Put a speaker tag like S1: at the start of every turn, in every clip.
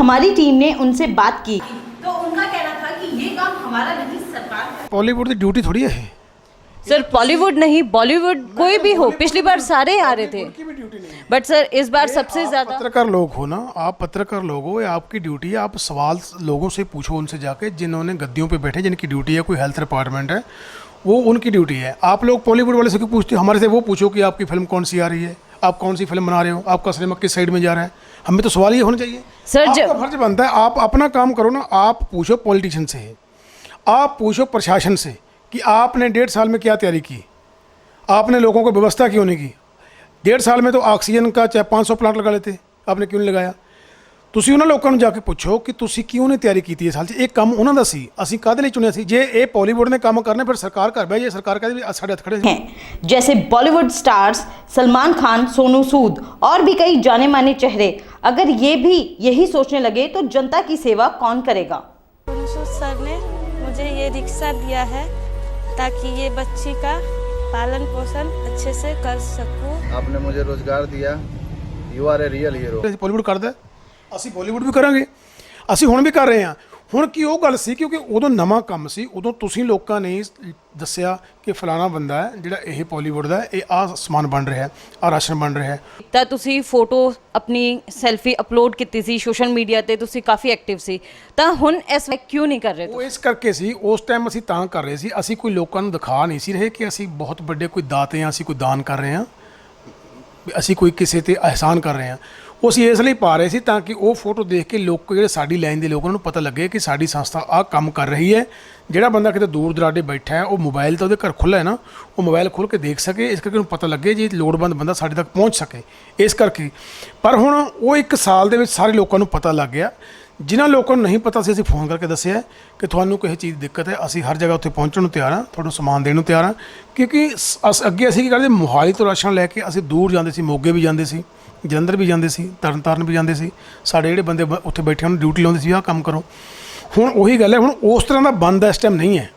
S1: हमारी टीम ने उनसे बात की
S2: तो उनका कहना था कि ये काम हमारा नहीं, सरकार का।
S3: बॉलीवुड की ड्यूटी थोड़ी है
S4: सर बॉलीवुड नहीं, बॉलीवुड कोई भी हो, पिछली बार सारे आ रहे थे, बट सर इस बार सबसे ज्यादा
S3: पत्रकार लोग हो ना, आप पत्रकार लोग हो, आपकी ड्यूटी है, आप सवाल लोगों से पूछो, उनसे जाके जिन्होंने गद्दियों पे बैठे, जिनकी ड्यूटी है, कोई हेल्थ डिपार्टमेंट है, वो उनकी ड्यूटी है। आप लोग बॉलीवुड वाले से क्यों पूछते हो? हमारे से वो पूछो कि आपकी फिल्म कौन सी आ रही है, आप कौन सी फिल्म बना रहे हो, आपका सिनेमा किस साइड में जा रहा है। हमें तो सवाल ये होना चाहिए
S4: सर।
S3: आपका फर्ज बनता है, आप अपना काम करो ना। आप पूछो पॉलिटिशियन से, आप पूछो प्रशासन से कि आपने 1.5 साल में क्या तैयारी की, आपने लोगों को व्यवस्था क्यों नहीं की। 1.5 साल में तो ऑक्सीजन का चाहे 500 प्लांट लगा लेते, आपने क्यों नहीं लगाया। ਤੁਸੀਂ ਉਹਨਾਂ ਲੋਕਾਂ ਨੂੰ ਜਾ ਕੇ ਪੁੱਛੋ ਕਿ ਤੁਸੀਂ ਕਿਉਂ ਨਹੀਂ ਤਿਆਰੀ ਕੀਤੀ ਇਸ ਸਾਲ 'ਚ। ਇਹ ਕੰਮ ਉਹਨਾਂ ਦਾ ਸੀ, ਅਸੀਂ ਕਾਹਦੇ ਲਈ ਚੁਣਿਆ ਸੀ। ਜੇ ਇਹ ਬਾਲੀਵੁੱਡ ਨੇ ਕੰਮ ਕਰਨੇ ਫਿਰ ਸਰਕਾਰ ਘਰ ਬਹਿ ਜਾਏ, ਸਰਕਾਰ ਕਹਿੰਦੀ ਵੀ ਸਾਡੇ ਹੱਥ ਖੜੇ
S1: हैं, जैसे बॉलीवुड स्टार्स सलमान खान, सोनू सूद और भी कई जाने माने चेहरे। अगर ये भी यही सोचने लगे तो जनता की सेवा कौन करेगा।
S5: सोनू सूद सर ने मुझे ये रिक्शा दिया है ताकि ये बच्ची का पालन पोषण अच्छे से कर सकूं।
S6: आपने मुझे रोजगार दिया, you are a real hero.
S3: Bollywood ਕਰਦਾ, ਅਸੀਂ ਬਾਲੀਵੁੱਡ ਵੀ ਕਰਾਂਗੇ, ਅਸੀਂ ਹੁਣ ਵੀ ਕਰ ਰਹੇ ਹਾਂ। ਹੁਣ ਕੀ ਉਹ ਗੱਲ ਸੀ ਕਿਉਂਕਿ ਉਦੋਂ ਨਵਾਂ ਕੰਮ ਸੀ, ਉਦੋਂ ਤੁਸੀਂ ਲੋਕਾਂ ਨੇ ਦੱਸਿਆ ਕਿ ਫਲਾਣਾ ਬੰਦਾ ਹੈ ਜਿਹੜਾ ਇਹ ਬਾਲੀਵੁੱਡ ਦਾ, ਇਹ ਆਹ ਸਮਾਨ ਬਣ ਰਿਹਾ, ਆਹ ਰਾਸ਼ਨ ਬਣ ਰਿਹਾ।
S4: ਤਾਂ ਤੁਸੀਂ ਫੋਟੋ ਆਪਣੀ ਸੈਲਫੀ ਅਪਲੋਡ ਕੀਤੀ ਸੀ ਸੋਸ਼ਲ ਮੀਡੀਆ ਤੇ, ਤੁਸੀਂ ਕਾਫੀ ਐਕਟਿਵ ਸੀ, ਤਾਂ ਹੁਣ ਇਸ ਵੇ ਕਿਉਂ ਨਹੀਂ ਕਰ ਰਹੇ?
S3: ਉਹ ਇਸ ਕਰਕੇ ਸੀ, ਉਸ ਟਾਈਮ ਅਸੀਂ ਤਾਂ ਕਰ ਰਹੇ ਸੀ, ਅਸੀਂ ਕੋਈ ਲੋਕਾਂ ਨੂੰ ਦਿਖਾ ਨਹੀਂ ਸੀ ਰਹੇ ਕਿ ਅਸੀਂ ਬਹੁਤ ਵੱਡੇ ਕੋਈ ਦਾਤੇ ਹਾਂ, ਅਸੀਂ ਕੋਈ ਦਾਨ ਕਰ ਰਹੇ ਹਾਂ, ਅਸੀਂ ਕੋਈ ਕਿਸੇ ਤੇ ਅਹਿਸਾਨ ਕਰ ਰਹੇ ਹਾਂ। ਉਹ ਅਸੀਂ ਇਸ ਲਈ ਪਾ ਰਹੇ ਸੀ ਤਾਂ ਕਿ ਉਹ ਫੋਟੋ ਦੇਖ ਕੇ ਲੋਕ ਜਿਹੜੇ ਸਾਡੀ ਲਾਈਨ ਦੇ ਲੋਕ ਉਹਨਾਂ ਨੂੰ ਪਤਾ ਲੱਗੇ ਕਿ ਸਾਡੀ ਸੰਸਥਾ ਆਹ ਕੰਮ ਕਰ ਰਹੀ ਹੈ। ਜਿਹੜਾ ਬੰਦਾ ਕਿਤੇ ਦੂਰ ਦਰਾਡੇ ਬੈਠਾ ਹੈ, ਉਹ ਮੋਬਾਈਲ ਤਾਂ ਉਹਦੇ ਘਰ ਖੁੱਲ੍ਹਾ ਹੈ ਨਾ, ਉਹ ਮੋਬਾਈਲ ਖੋਲ੍ਹ ਕੇ ਦੇਖ ਸਕੇ, ਇਸ ਕਰਕੇ ਉਹਨੂੰ ਪਤਾ ਲੱਗੇ ਜੀ ਲੋੜਵੰਦ ਬੰਦਾ ਸਾਡੇ ਤੱਕ ਪਹੁੰਚ ਸਕੇ, ਇਸ ਕਰਕੇ। ਪਰ ਹੁਣ ਉਹ 1 ਸਾਲ ਦੇ ਵਿੱਚ ਸਾਰੇ ਲੋਕਾਂ ਨੂੰ ਪਤਾ ਲੱਗ ਗਿਆ। ਜਿਨ੍ਹਾਂ ਲੋਕਾਂ ਨੂੰ ਨਹੀਂ ਪਤਾ ਸੀ ਅਸੀਂ ਫੋਨ ਕਰਕੇ ਦੱਸਿਆ ਕਿ ਤੁਹਾਨੂੰ ਕਿਸੇ ਚੀਜ਼ ਦੀ ਦਿੱਕਤ ਹੈ, ਅਸੀਂ ਹਰ ਜਗ੍ਹਾ ਉੱਥੇ ਪਹੁੰਚਣ ਨੂੰ ਤਿਆਰ ਹਾਂ, ਤੁਹਾਨੂੰ ਸਮਾਨ ਦੇਣ ਨੂੰ ਤਿਆਰ ਹਾਂ। ਕਿਉਂਕਿ ਅੱਗੇ ਅਸੀਂ ਕੀ ਕਰਦੇ, ਮੋਹਾਲੀ ਤੋਂ ਰਾਸ਼ਨ ਲੈ ਕੇ ਅਸੀਂ ਦੂਰ ਜਾਂਦੇ ਸੀ, ਮੋਗੇ ਵੀ ਜਾਂਦੇ ਸੀ, ਜਲੰਧਰ ਵੀ ਜਾਂਦੇ ਸੀ, ਤਰਨਤਾਰਨ ਵੀ ਜਾਂਦੇ ਸੀ। ਸਾਡੇ ਜਿਹੜੇ ਬੰਦੇ ਉੱਥੇ ਬੈਠੇ ਉਹਨਾਂ ਨੂੰ ਡਿਊਟੀ ਲਾਉਂਦੇ ਸੀ, ਆਹ ਕੰਮ ਕਰੋ। ਹੁਣ ਉਹੀ ਗੱਲ ਹੈ, ਹੁਣ ਉਸ ਤਰ੍ਹਾਂ ਦਾ ਬੰਦ ਇਸ ਟਾਈਮ ਨਹੀਂ ਹੈ।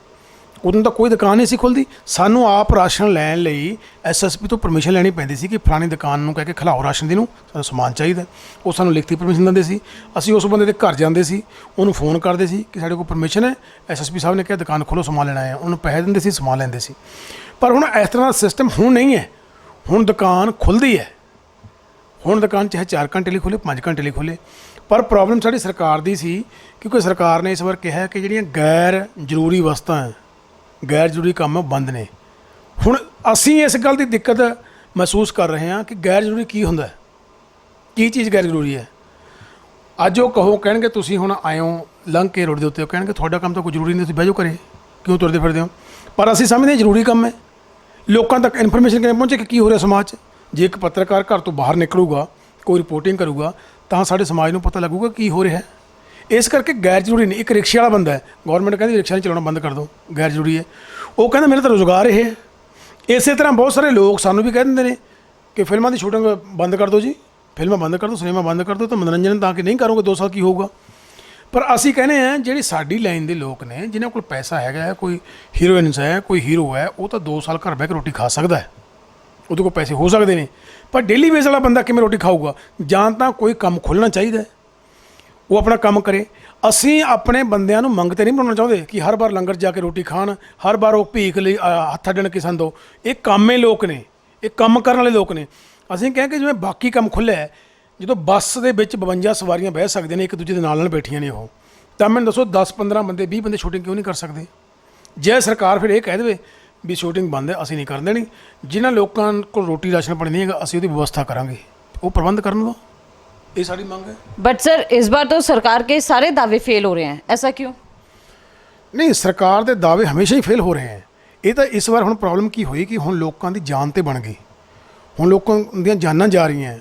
S3: ਉਦੋਂ ਤਾਂ ਕੋਈ ਦੁਕਾਨ ਨਹੀਂ ਸੀ ਖੁੱਲ੍ਹਦੀ, ਸਾਨੂੰ ਆਪ ਰਾਸ਼ਨ ਲੈਣ ਲਈ SSP ਤੋਂ ਪਰਮਿਸ਼ਨ ਲੈਣੀ ਪੈਂਦੀ ਸੀ ਕਿ ਫਲਾਣੀ ਦੁਕਾਨ ਨੂੰ ਕਹਿ ਕੇ ਖਿਲਾਓ ਰਾਸ਼ਨ ਦੀ ਨੂੰ, ਸਾਨੂੰ ਸਮਾਨ ਚਾਹੀਦਾ। ਉਹ ਸਾਨੂੰ ਲਿਖਤੀ ਪਰਮਿਸ਼ਨ ਦਿੰਦੇ ਸੀ, ਅਸੀਂ ਉਸ ਬੰਦੇ ਦੇ ਘਰ ਜਾਂਦੇ ਸੀ, ਉਹਨੂੰ ਫੋਨ ਕਰਦੇ ਸੀ ਕਿ ਸਾਡੇ ਕੋਲ ਪਰਮਿਸ਼ਨ ਹੈ, SSP ਸਾਹਿਬ ਨੇ ਕਿਹਾ ਦੁਕਾਨ ਖੋਲ੍ਹੋ, ਸਮਾਨ ਲੈਣਾ ਹੈ, ਉਹਨੂੰ ਪੈਸੇ ਦਿੰਦੇ ਸੀ, ਸਮਾਨ ਲੈਂਦੇ ਸੀ। ਪਰ ਹੁਣ ਇਸ ਤਰ੍ਹਾਂ ਦਾ ਸਿਸਟਮ ਹੁਣ ਨਹੀਂ ਹੈ। ਹੁਣ ਦੁਕਾਨ ਖੁੱਲ੍ਹਦੀ ਹੈ, ਹੁਣ ਦੁਕਾਨ ਚਾਹੇ 4 ਘੰਟੇ ਲਈ ਖੁੱਲ੍ਹੇ, 5 ਘੰਟੇ ਲਈ ਖੁੱਲ੍ਹੇ। ਪਰ ਪ੍ਰੋਬਲਮ ਸਾਡੀ ਸਰਕਾਰ ਦੀ ਸੀ ਕਿਉਂਕਿ ਸਰਕਾਰ ਨੇ ਇਸ ਵਾਰ ਕਿਹਾ ਕਿ ਜਿਹੜੀਆਂ ਗੈਰ ਜ਼ਰੂਰੀ ਵਸਤਾਂ ਹੈ, ਗੈਰ ਜ਼ਰੂਰੀ ਕੰਮ ਬੰਦ ਨੇ। ਹੁਣ ਅਸੀਂ ਇਸ ਗੱਲ ਦੀ ਦਿੱਕਤ ਮਹਿਸੂਸ ਕਰ ਰਹੇ ਹਾਂ ਕਿ ਗੈਰ ਜ਼ਰੂਰੀ ਕੀ ਹੁੰਦਾ, ਕੀ ਚੀਜ਼ ਗੈਰ ਜ਼ਰੂਰੀ ਹੈ। ਅੱਜ ਉਹ ਕਹੋ, ਕਹਿਣਗੇ ਤੁਸੀਂ ਹੁਣ ਆਏ ਹੋ ਲੰਘ ਕੇ ਰੋਡ ਦੇ ਉੱਤੇ, ਕਹਿਣਗੇ ਤੁਹਾਡਾ ਕੰਮ ਤਾਂ ਕੋਈ ਜ਼ਰੂਰੀ ਨਹੀਂ, ਤੁਸੀਂ ਬਹਿ ਜਾਓ ਘਰੇ, ਕਿਉਂ ਤੁਰਦੇ ਫਿਰਦੇ ਹੋ। ਪਰ ਅਸੀਂ ਸਮਝਦੇ ਜ਼ਰੂਰੀ ਕੰਮ ਹੈ। ਲੋਕਾਂ ਤੱਕ ਇਨਫੋਰਮੇਸ਼ਨ ਕਿਵੇਂ ਪਹੁੰਚੇ ਕਿ ਕੀ ਹੋ ਰਿਹਾ ਸਮਾਜ 'ਚ। ਜੇ ਇੱਕ ਪੱਤਰਕਾਰ ਘਰ ਤੋਂ ਬਾਹਰ ਨਿਕਲੂਗਾ, ਕੋਈ ਰਿਪੋਰਟਿੰਗ ਕਰੂਗਾ, ਤਾਂ ਸਾਡੇ ਸਮਾਜ ਨੂੰ ਪਤਾ ਲੱਗੂਗਾ ਕੀ ਹੋ ਰਿਹਾ ਹੈ। ਇਸ ਕਰਕੇ ਗੈਰ ਜ਼ਰੂਰੀ ਨਹੀਂ। ਇੱਕ ਰਿਕਸ਼ੇ ਵਾਲਾ ਬੰਦਾ ਹੈ, ਗੌਰਮੈਂਟ ਕਹਿੰਦੀ ਰਿਕਸ਼ਾ ਨਹੀਂ ਚਲਾਉਣਾ ਬੰਦ ਕਰ ਦਿਓ, ਗੈਰ ਜ਼ਰੂਰੀ ਹੈ। ਉਹ ਕਹਿੰਦਾ ਮੇਰਾ ਤਾਂ ਰੁਜ਼ਗਾਰ ਇਹ ਹੈ। ਇਸੇ ਤਰ੍ਹਾਂ ਬਹੁਤ ਸਾਰੇ ਲੋਕ ਸਾਨੂੰ ਵੀ ਕਹਿ ਦਿੰਦੇ ਨੇ ਕਿ ਫਿਲਮਾਂ ਦੀ ਸ਼ੂਟਿੰਗ ਬੰਦ ਕਰ ਦਿਓ ਜੀ, ਫਿਲਮਾਂ ਬੰਦ ਕਰ ਦਿਓ, ਸਿਨੇਮਾ ਬੰਦ ਕਰ ਦਿਓ, ਤਾਂ ਮਨੋਰੰਜਨ ਤਾਂ ਕਿ ਨਹੀਂ ਕਰੋਗੇ 2 ਸਾਲ ਕੀ ਹੋਊਗਾ। ਪਰ ਅਸੀਂ ਕਹਿੰਦੇ ਹਾਂ ਜਿਹੜੀ ਸਾਡੀ ਲਾਈਨ ਦੇ ਲੋਕ ਨੇ, ਜਿਨ੍ਹਾਂ ਕੋਲ ਪੈਸਾ ਹੈਗਾ, ਕੋਈ ਹੀਰੋਇਨਸ ਹੈ, ਕੋਈ ਹੀਰੋ ਹੈ, ਉਹ ਤਾਂ 2 ਸਾਲ ਘਰ ਬਹਿ ਕੇ ਰੋਟੀ ਖਾ ਸਕਦਾ ਹੈ, ਉਹਦੇ ਕੋਲ ਪੈਸੇ ਹੋ ਸਕਦੇ ਨੇ। ਪਰ ਡੇਲੀ ਵੇਜ ਵਾਲਾ ਬੰਦਾ ਕਿਵੇਂ ਰੋਟੀ ਖਾਊਗਾ। ਜਾਂ ਤਾਂ ਕੋਈ ਕੰਮ ਖੋਲ੍ਹਣਾ ਚਾਹੀਦਾ, ਉਹ ਆਪਣਾ ਕੰਮ ਕਰੇ। ਅਸੀਂ ਆਪਣੇ ਬੰਦਿਆਂ ਨੂੰ ਮੰਗ 'ਤੇ ਨਹੀਂ ਬਣਾਉਣਾ ਚਾਹੁੰਦੇ ਕਿ ਹਰ ਵਾਰ ਲੰਗਰ ਜਾ ਕੇ ਰੋਟੀ ਖਾਣ, ਹਰ ਵਾਰ ਉਹ ਭੀਖ ਲਈ ਹੱਥ ਅੱਡਣ ਕੇ ਸਾਨੂੰ ਦਿਓ। ਇਹ ਕੰਮੇ ਲੋਕ ਨੇ, ਇਹ ਕੰਮ ਕਰਨ ਵਾਲੇ ਲੋਕ ਨੇ। ਅਸੀਂ ਕਹਿ ਕਿ ਜਿਵੇਂ ਬਾਕੀ ਕੰਮ ਖੁੱਲ੍ਹਿਆ ਹੈ, ਜਦੋਂ ਬੱਸ ਦੇ ਵਿੱਚ 52 ਸਵਾਰੀਆਂ ਬਹਿ ਸਕਦੇ ਨੇ, ਇੱਕ ਦੂਜੇ ਦੇ ਨਾਲ ਬੈਠੀਆਂ ਨੇ, ਉਹ ਤਾਂ ਮੈਨੂੰ ਦੱਸੋ 10-15 ਬੰਦੇ 20 ਬੰਦੇ ਸ਼ੂਟਿੰਗ ਕਿਉਂ ਨਹੀਂ ਕਰ ਸਕਦੇ। ਜੇ ਸਰਕਾਰ ਫਿਰ ਇਹ ਕਹਿ ਦੇਵੇ ਵੀ ਸ਼ੂਟਿੰਗ ਬੰਦ ਹੈ, ਅਸੀਂ ਨਹੀਂ ਕਰਨ ਦੇਣੀ। ਜਿਨ੍ਹਾਂ ਲੋਕਾਂ ਕੋਲ ਰੋਟੀ ਰਾਸ਼ਨ ਪਾਣੀ ਨਹੀਂ ਹੈਗਾ, ਅਸੀਂ ਉਹਦੀ ਵਿਵਸਥਾ ਕਰਾਂਗੇ, ਉਹ ਪ੍ਰਬੰਧ ਕਰਨ ਦੋ, ਇਹ ਸਾਡੀ ਮੰਗ ਹੈ।
S4: बट सर इस बार तो सरकार के सारे दावे फेल हो रहे हैं, ऐसा क्यों?
S3: ਨਹੀਂ, ਸਰਕਾਰ ਦੇ ਦਾਅਵੇ ਹਮੇਸ਼ਾ ਹੀ ਫੇਲ ਹੋ ਰਹੇ ਹੈ। ਇਹ ਤਾਂ ਇਸ ਵਾਰ ਹੁਣ ਪ੍ਰੋਬਲਮ ਕੀ ਹੋਈ ਕਿ ਹੁਣ ਲੋਕਾਂ ਦੀ ਜਾਨ 'ਤੇ ਬਣ ਗਈ। ਹੁਣ ਲੋਕਾਂ ਦੀਆਂ ਜਾਨਾਂ ਜਾ ਰਹੀਆਂ,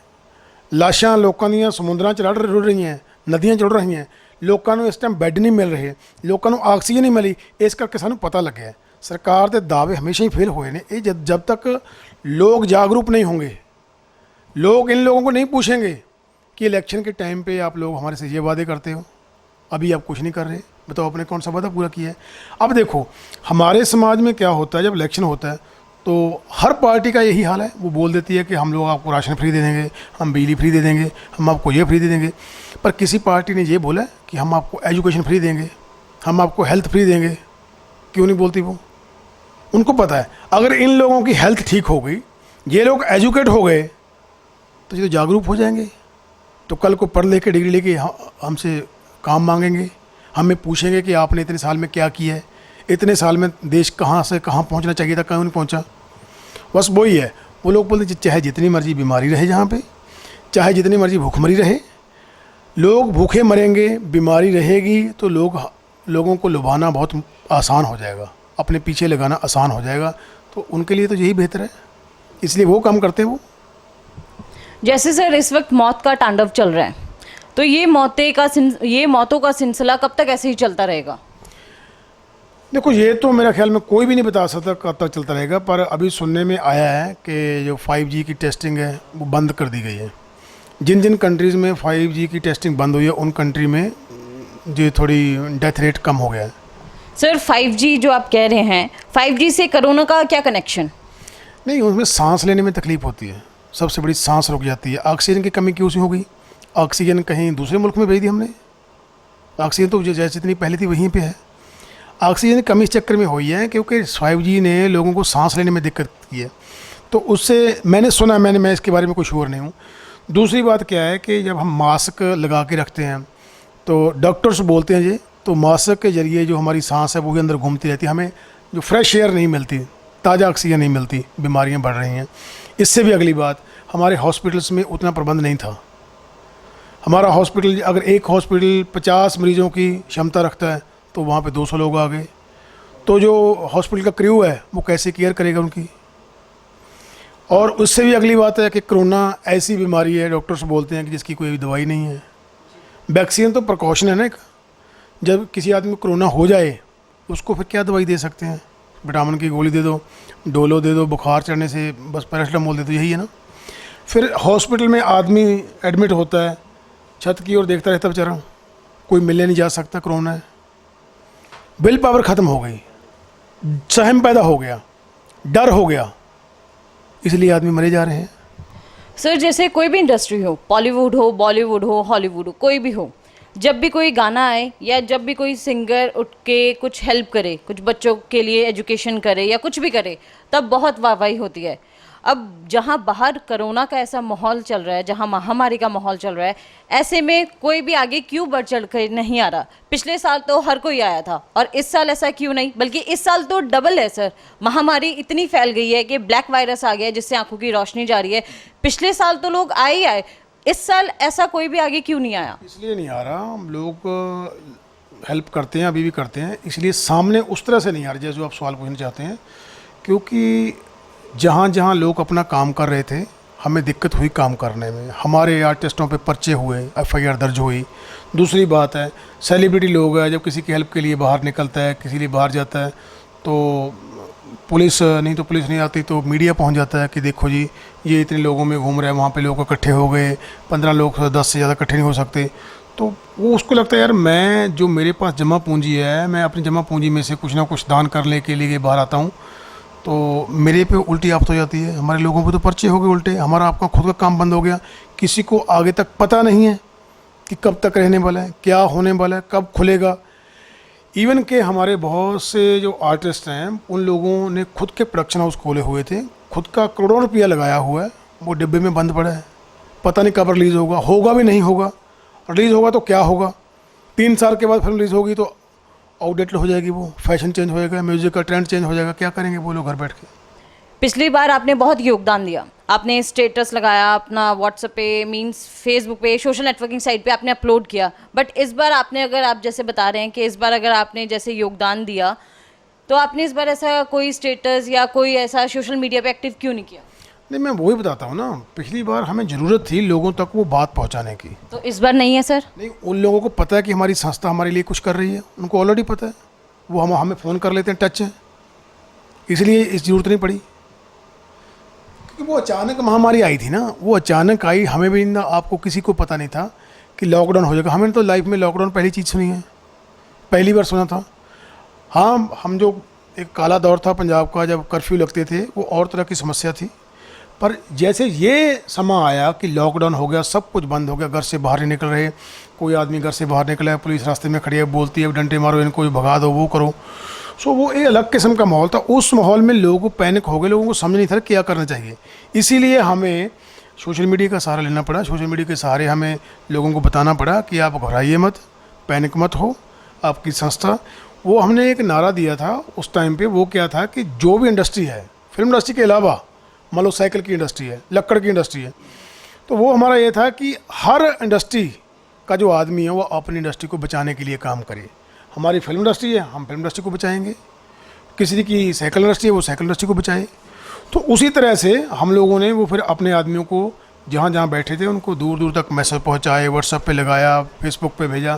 S3: ਲਾਸ਼ਾਂ ਲੋਕਾਂ ਦੀਆਂ ਸਮੁੰਦਰਾਂ 'ਚ ਰੁੜ ਰਹੀਆਂ, ਨਦੀਆਂ 'ਚ ਰੁੜ ਰਹੀਆਂ। ਲੋਕਾਂ ਨੂੰ ਇਸ ਟਾਈਮ ਬੈੱਡ ਨਹੀਂ ਮਿਲ ਰਹੇ, ਲੋਕਾਂ ਨੂੰ ਆਕਸੀਜਨ ਨਹੀਂ ਮਿਲੀ। ਇਸ ਕਰਕੇ ਸਾਨੂੰ ਪਤਾ ਲੱਗਿਆ ਸਰਕਾਰ ਦੇ ਦਾਅਵੇ ਹमेशा ही फेल हुए हैं। ये जब तक लोग जागरूक नहीं होंगे, लोग इन लोगों को नहीं पूछेंगे कि इलेक्शन के टाइम पे आप लोग हमारे से ये वादे करते हो, अभी आप कुछ नहीं कर रहे, बताओ आपने कौन सा वादा पूरा किया है। अब देखो हमारे समाज में क्या होता है, जब इलेक्शन होता है तो हर पार्टी का यही हाल है। वो बोल देती है कि हम लोग आपको राशन फ्री दे देंगे, हम बिजली फ्री दे देंगे, हम आपको ये फ्री दे देंगे। पर किसी पार्टी ने ये बोला कि हम आपको एजुकेशन फ्री देंगे, हम आपको हेल्थ फ्री देंगे। क्यों नहीं बोलती वो? उनको पता है अगर इन लोगों की हेल्थ ठीक हो गई, ये लोग एजुकेट हो गए, तो ये तो जागरूक हो जाएंगे। तो कल को पढ़ लेके डिग्री लेके हमसे काम मांगेंगे, हमें पूछेंगे कि आपने इतने साल में क्या किया है, इतने साल में देश कहाँ से कहाँ पहुँचना चाहिए था, कहाँ नहीं पहुँचा। बस वही है, वो लोग बोलते चाहे जितनी मर्जी बीमारी रहे जहाँ पे, चाहे जितनी मर्जी भूखमरी रहे, लोग भूखे मरेंगे, बीमारी रहेगी तो लोगों को लुभाना बहुत आसान हो जाएगा, अपने पीछे लगाना आसान हो जाएगा। तो उनके लिए तो यही बेहतर है, इसलिए वो काम करते हैं वो।
S4: जैसे सर इस वक्त मौत का तांडव चल रहा है, तो ये मौतों का सिलसिला कब तक ऐसे ही चलता रहेगा?
S3: देखो, ये तो मेरा ख्याल में कोई भी नहीं बता सकता कब तक चलता रहेगा, पर अभी सुनने में आया है कि जो 5G की टेस्टिंग है वो बंद कर दी गई है। जिन जिन कंट्रीज़ में 5G की टेस्टिंग बंद हुई है उन कंट्री में जो थोड़ी डेथ रेट कम हो गया है।
S4: सर 5G जो आप कह रहे हैं, 5G से कोरोना का क्या कनेक्शन?
S3: नहीं, उसमें सांस लेने में तकलीफ होती है, सबसे बड़ी सांस रुक जाती है। ऑक्सीजन की कमी क्यों सी हो गई? ऑक्सीजन कहीं दूसरे मुल्क में भेज दी हमने, ऑक्सीजन तो जैसे जितनी पहले थी वहीं पे है। ऑक्सीजन की कमी इस चक्कर में हुई है क्योंकि 5G ने लोगों को सांस लेने में दिक्कत की है, तो उससे मैंने सुना, मैं इसके बारे में कोई श्योर नहीं हूँ। दूसरी बात क्या है कि जब हम मास्क लगा के रखते हैं तो डॉक्टर्स बोलते हैं ये, तो मास्क के ज़रिए जो हमारी सांस है वो भी अंदर घूमती रहती है, हमें जो फ्रेश एयर नहीं मिलती, ताज़ा ऑक्सीजन नहीं मिलती, बीमारियां बढ़ रही हैं। इससे भी अगली बात, हमारे हॉस्पिटल्स में उतना प्रबंध नहीं था। हमारा हॉस्पिटल, अगर एक हॉस्पिटल 50 मरीज़ों की क्षमता रखता है तो वहाँ पे 200 लोग आ गए, तो जो हॉस्पिटल का क्रू है वो कैसे केयर करेगा उनकी। और उससे भी अगली बात है कि कोरोना ऐसी बीमारी है, डॉक्टर्स बोलते हैं कि जिसकी कोई दवाई नहीं है। वैक्सीन तो प्रिकॉशन है ना एक, जब किसी आदमी को कोरोना हो जाए उसको फिर क्या दवाई दे सकते हैं? विटामिन की गोली दे दो, डोलो दे दो, बुखार चढ़ने से बस पैरासिटामोल दे दो, यही है ना। फिर हॉस्पिटल में आदमी एडमिट होता है, छत की ओर देखता रहता बेचारा, कोई मिलने नहीं जा सकता, कोरोना है। विल पावर ख़त्म हो गई, सहम पैदा हो गया, डर हो गया, इसलिए आदमी मरे जा रहे हैं।
S4: सर जैसे कोई भी इंडस्ट्री हो, बॉलीवुड हो, बॉलीवुड हो, हॉलीवुड हो, कोई भी हो, जब भी कोई गाना आए या जब भी कोई सिंगर उठ के कुछ हेल्प करे, कुछ बच्चों के लिए एजुकेशन करे या कुछ भी करे, तब बहुत वाहवाही होती है। अब जहाँ बाहर कोरोना का ऐसा माहौल चल रहा है, जहाँ महामारी का माहौल चल रहा है, ऐसे में कोई भी आगे क्यों बढ़ चढ़ कर नहीं आ रहा? पिछले साल तो हर कोई आया था और इस साल ऐसा क्यों नहीं? बल्कि इस साल तो डबल है सर, महामारी इतनी फैल गई है कि ब्लैक वायरस आ गया है जिससे आंखों की रोशनी जा रही है। पिछले साल तो लोग आए ही आए, इस साल ऐसा कोई भी आगे क्यों नहीं आया?
S3: इसलिए नहीं आ रहा, हम लोग हेल्प करते हैं, अभी भी करते हैं, इसलिए सामने उस तरह से नहीं आ रहा जैसे आप सवाल पूछना चाहते हैं। क्योंकि जहाँ जहाँ लोग अपना काम कर रहे थे, हमें दिक्कत हुई काम करने में, हमारे आर्टिस्टों पे पर्चे हुए, FIR दर्ज हुई। दूसरी बात है, सेलिब्रिटी लोग हैं, जब किसी की हेल्प के लिए बाहर निकलता है, किसी लिए बाहर जाता है, तो पुलिस नहीं आती तो मीडिया पहुंच जाता है कि देखो जी ये इतने लोगों में घूम रहा है, वहाँ पे लोग इकट्ठे हो गए, 15 लोग 10 से ज़्यादा इकट्ठे नहीं हो सकते। तो वो उसको लगता है यार मैं जो मेरे पास जमा पूंजी है, मैं अपनी जमा पूंजी में से कुछ ना कुछ दान करने के लिए बाहर आता हूँ, तो मेरे पे उल्टी आफत हो जाती है। हमारे लोगों पे तो पर्चे हो गए उल्टे, हमारा आपका खुद का काम बंद हो गया, किसी को आगे तक पता नहीं है कि कब तक रहने वाला है, क्या होने वाला है, कब खुलेगा। इवन के हमारे बहुत से जो आर्टिस्ट हैं उन लोगों ने खुद के प्रोडक्शन हाउस खोले हुए थे, खुद का करोड़ों रुपया लगाया हुआ है, वो डिब्बे में बंद पड़ा है, पता नहीं कब रिलीज़ होगा भी नहीं होगा। रिलीज़ होगा तो क्या होगा? 3 साल के बाद फिल्म रिलीज़ होगी तो आउटडेटेड हो जाएगी, वो फैशन चेंज हो जाएगा, म्यूज़िक का ट्रेंड चेंज हो जाएगा, क्या करेंगे वो लोग घर बैठ के?
S4: पिछली बार आपने बहुत योगदान दिया, आपने स्टेटस लगाया अपना व्हाट्सएप पे, मीन्स फेसबुक पे, सोशल नेटवर्किंग साइट पे आपने अपलोड किया, बट इस बार आपने, अगर आप जैसे बता रहे हैं कि इस बार अगर आपने जैसे योगदान दिया, तो आपने इस बार ऐसा कोई स्टेटस या कोई ऐसा सोशल मीडिया पे एक्टिव क्यों नहीं किया?
S3: नहीं, मैं वही बताता हूँ ना, पिछली बार हमें ज़रूरत थी लोगों तक वो बात पहुँचाने की,
S4: तो इस बार नहीं है सर?
S3: नहीं, उन लोगों को पता है कि हमारी संस्था हमारे लिए कुछ कर रही है, उनको ऑलरेडी पता है, वो हमें फ़ोन कर लेते हैं, टच है, इसलिए इस ज़रूरत नहीं पड़ी। क्योंकि वो अचानक महामारी आई थी ना, वो अचानक आई, हमें भी ना, आपको किसी को पता नहीं था कि लॉकडाउन हो जाएगा। हमने तो लाइफ में लॉकडाउन पहली चीज़ सुनी है, पहली बार सुना था। हाँ, हम जो एक काला दौर था पंजाब का, जब कर्फ्यू लगते थे, वो और तरह की समस्या थी, पर जैसे ये समय आया कि लॉकडाउन हो गया, सब कुछ बंद हो गया, घर से बाहर नहीं निकल रहे, कोई आदमी घर से बाहर निकला है, पुलिस रास्ते में खड़ी है, बोलती है डंडे मारो इनको, भगा दो, वो करो। सो वो एक अलग किस्म का माहौल था। उस माहौल में लोगों को पैनिक हो गए, लोगों को समझ नहीं था क्या करना चाहिए। इसीलिए हमें सोशल मीडिया का सहारा लेना पड़ा। सोशल मीडिया के सहारे हमें लोगों को बताना पड़ा कि आप घबराइए मत, पैनिक मत हो, आपकी संस्था। वो हमने एक नारा दिया था उस टाइम पे, वो क्या था कि जो भी इंडस्ट्री है, फिल्म इंडस्ट्री के अलावा मान लो साइकिल की इंडस्ट्री है, लक्कड़ की इंडस्ट्री है, तो वो हमारा ये था कि हर इंडस्ट्री का जो आदमी है वो अपनी इंडस्ट्री को बचाने के लिए काम करे। हमारी फिल्म इंडस्ट्री है, हम फिल्म इंडस्ट्री को बचाएंगे, किसी की साइकिल इंडस्ट्री है वो साइकिल इंडस्ट्री को बचाए। तो उसी तरह से हम लोगों ने वो फिर अपने आदमियों को जहाँ जहाँ बैठे थे उनको दूर दूर तक मैसेज पहुँचाए, व्हाट्सएप पे लगाया, फेसबुक पे भेजा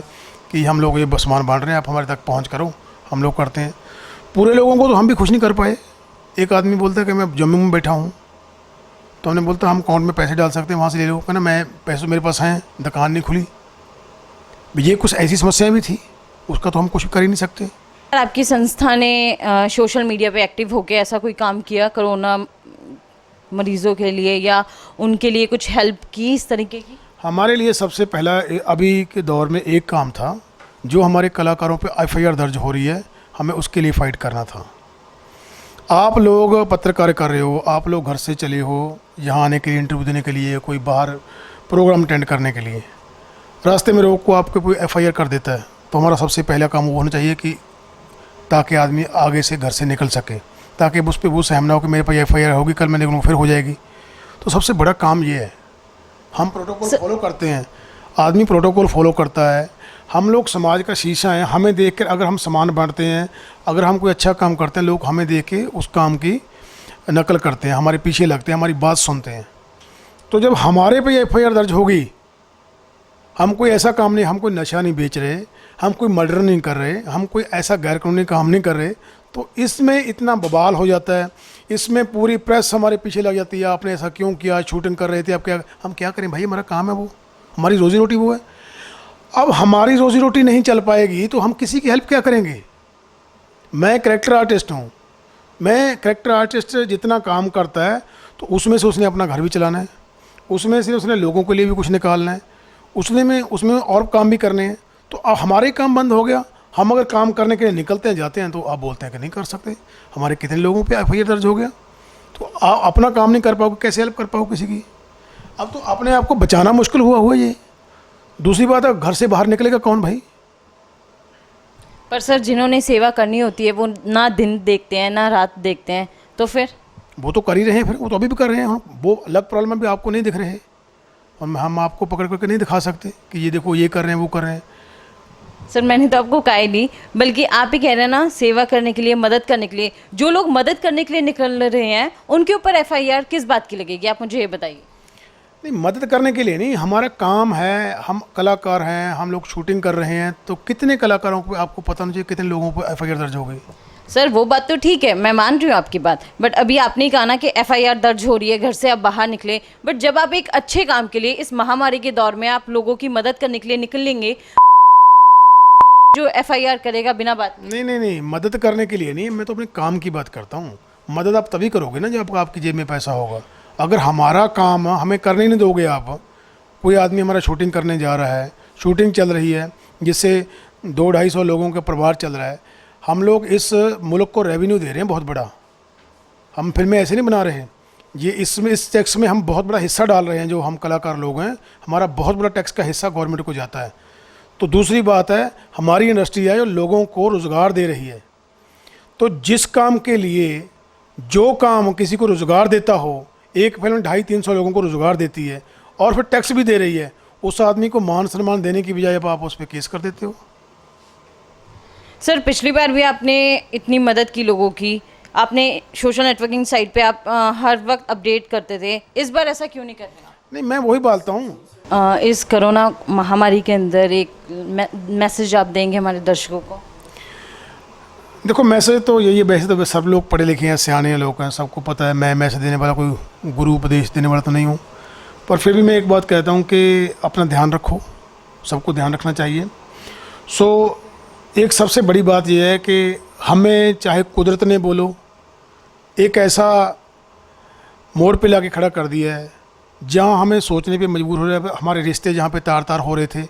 S3: कि हम लोग ये सामान बांट रहे हैं, आप हमारे तक पहुँच करो, हम लोग करते हैं। पूरे लोगों को तो हम भी खुश नहीं कर पाए। एक आदमी बोलता है कि मैं जम्मू में बैठा हूँ, तो हमने बोलता हम अकाउंट में पैसे डाल सकते हैं, वहाँ से ले लो। कहना मैं पैसे मेरे पास हैं, दुकान नहीं खुली। ये कुछ ऐसी समस्याएं भी थी, उसका तो हम कुछ कर ही नहीं सकते।
S4: आपकी संस्था ने सोशल मीडिया पे एक्टिव होकर ऐसा कोई काम किया कोरोना मरीजों के लिए, या उनके लिए कुछ हेल्प की इस तरीके की?
S3: हमारे लिए सबसे पहला अभी के दौर में एक काम था, जो हमारे कलाकारों पे एफआईआर दर्ज हो रही है, हमें उसके लिए फ़ाइट करना था। आप लोग पत्रकार कर रहे हो, आप लोग घर से चले हो यहाँ आने के लिए, इंटरव्यू देने के लिए, कोई बाहर प्रोग्राम अटेंड करने के लिए, रास्ते में रोक को आपको कोई एफआईआर कर देता है, तो हमारा सबसे पहला काम वो होना चाहिए कि ताकि आदमी आगे से घर से निकल सके, ताकि उस पर वो सहम ना हो कि मेरे पास एफआईआर होगी, कल मैं निकलूँ फिर हो जाएगी। तो सबसे बड़ा काम ये है। हम प्रोटोकॉल फॉलो करते हैं, आदमी प्रोटोकॉल फॉलो करता है। हम लोग समाज का शीशा हैं, हमें देख कर अगर हम सामान बांटते हैं, अगर हम कोई अच्छा काम करते हैं, लोग हमें देख के उस काम की नकल करते हैं, हमारे पीछे लगते हैं, हमारी बात सुनते हैं। तो जब हमारे पे एफआईआर दर्ज होगी, हम कोई ऐसा काम नहीं, हम कोई नशा नहीं बेच रहे, हम कोई मर्डर नहीं कर रहे, हम कोई ऐसा गैर कानूनी काम नहीं कर रहे, तो इसमें इतना बवाल हो जाता है, इसमें पूरी प्रेस हमारे पीछे लग जाती है, आपने ऐसा क्यों किया, शूटिंग कर रहे थे आप, क्या हम क्या करें भाई, हमारा काम है वो, हमारी रोज़ी रोटी वो है। अब हमारी रोज़ी रोटी नहीं चल पाएगी तो हम किसी की हेल्प क्या करेंगे। मैं कैरेक्टर आर्टिस्ट हूँ, मैं कैरेक्टर आर्टिस्ट जितना काम करता है तो उसमें से उसने अपना घर भी चलाना है, उसमें से उसने लोगों के लिए भी कुछ निकालना है, उसमें और काम भी करने हैं। तो अब हमारे काम बंद हो गया, हम अगर काम करने के लिए निकलते हैं जाते हैं तो आप बोलते हैं कि नहीं कर सकते। हमारे कितने लोगों पे एफआईआर दर्ज हो गया, तो आप अपना काम नहीं कर पाओगे, कैसे हेल्प कर पाओगे किसी की। अब तो अपने आप को बचाना मुश्किल हुआ ये। दूसरी बात है, घर से बाहर निकलेगा कौन भाई।
S4: पर सर जिन्होंने सेवा करनी होती है वो ना दिन देखते हैं ना रात देखते हैं, तो फिर
S3: वो तो कर ही रहे हैं, फिर वो तो अभी भी कर रहे हैं। वो अलग प्रॉब्लम भी आपको नहीं दिख रहे हैं और हम आपको पकड़ करके नहीं दिखा सकते कि ये देखो ये कर रहे हैं वो कर रहे हैं।
S4: सर मैंने तो आपको कहा ही नहीं, बल्कि आप ही कह रहे हैं ना, सेवा करने के लिए, मदद करने के लिए। जो लोग मदद करने के लिए निकल रहे हैं उनके ऊपर एफआईआर किस बात की लगेगी, आप मुझे ये बताइए।
S3: नहीं, मदद करने के लिए नहीं, हमारा काम है, हम कलाकार हैं, हम लोग शूटिंग कर रहे हैं, तो कितने कलाकारों को आपको पता नहीं चाहिए कितने लोगों पर एफआईआर दर्ज हो गई।
S4: सर वो बात तो ठीक है, मैं मान रही हूँ आपकी बात, बट अभी आपने ही कहा ना कि एफआईआर दर्ज हो रही है, घर से आप बाहर निकले, बट जब आप एक अच्छे काम के लिए इस महामारी के दौर में आप लोगों की मदद करने के लिए निकलेंगे, जो एफआईआर करेगा बिना बात।
S3: नहीं, मदद करने के लिए नहीं, मैं तो अपने काम की बात करता हूँ। मदद आप तभी करोगे ना जब आपकी जेब में पैसा होगा। अगर हमारा काम हमें करने नहीं दोगे आप, कोई आदमी हमारा शूटिंग करने जा रहा है, शूटिंग चल रही है जिससे 200-250 लोगों का परिवार चल रहा है, हम लोग इस मुल्क को रेवेन्यू दे रहे हैं बहुत बड़ा, हम फिल्में ऐसे नहीं बना रहे हैं, ये इसमें इस टैक्स में हम बहुत बड़ा हिस्सा डाल रहे हैं। जो हम कलाकार लोग हैं, हमारा बहुत बड़ा टैक्स का हिस्सा गवर्नमेंट को जाता है। तो दूसरी बात है, हमारी इंडस्ट्री है जो लोगों को रोज़गार दे रही है। तो जिस काम के लिए, जो काम किसी को रोज़गार देता हो, एक फिल्म 250-300 लोगों को रोज़गार देती है और फिर टैक्स भी दे रही है, उस आदमी को मान सम्मान देने की बजाय आप उस पर केस कर देते हो।
S4: सर पिछली बार भी आपने इतनी मदद की लोगों की, आपने सोशल नेटवर्किंग साइट पे आप हर वक्त अपडेट करते थे, इस बार ऐसा क्यों नहीं कर रहे?
S3: नहीं, मैं वही बोलता हूँ।
S4: इस कोरोना महामारी के अंदर एक मैसेज आप देंगे हमारे दर्शकों को?
S3: देखो, मैसेज तो यही है, वैसे तो सब लोग पढ़े लिखे हैं, सियाने लोग हैं, सबको पता है। मैं मैसेज देने वाला कोई गुरु उपदेश देने वाला तो नहीं हूँ, पर फिर भी मैं एक बात कहता हूँ कि अपना ध्यान रखो, सबको ध्यान रखना चाहिए। एक सबसे बड़ी बात यह है कि हमें, चाहे कुदरत ने बोलो, एक ऐसा मोड़ पे लाके खड़ा कर दिया है, जहाँ हमें सोचने पे मजबूर हो रहे हैं। हमारे रिश्ते जहाँ पे तार तार हो रहे थे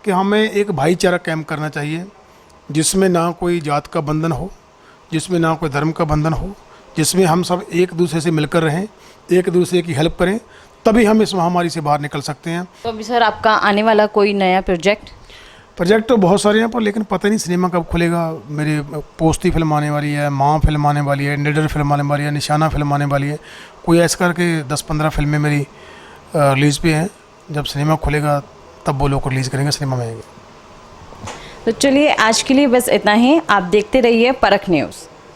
S3: कि हमें एक भाईचारा कैंप करना चाहिए, जिसमें ना कोई जात का बंधन हो, जिसमें ना कोई धर्म का बंधन हो, जिसमें हम सब एक दूसरे से मिलकर रहें, एक दूसरे की हेल्प करें, तभी हम इस महामारी से बाहर निकल सकते हैं।
S4: तो अभी सर आपका आने वाला कोई नया प्रोजेक्ट
S3: तो बहुत सारे हैं पर लेकिन पता नहीं सिनेमा कब खुलेगा। मेरी पोस्ती फिल्म आने वाली है, माँ फिल्म आने वाली है, निडर फिल्म आने वाली है, निशाना फिल्म आने वाली है। कोई ऐसा करके 10-15 फिल्में मेरी रिलीज़ पे हैं। जब सिनेमा खुलेगा तब वो लोग रिलीज़ करेंगे, सिनेमा में आएंगे।
S4: तो चलिए आज के लिए बस इतना ही। आप देखते रहिए परख न्यूज़।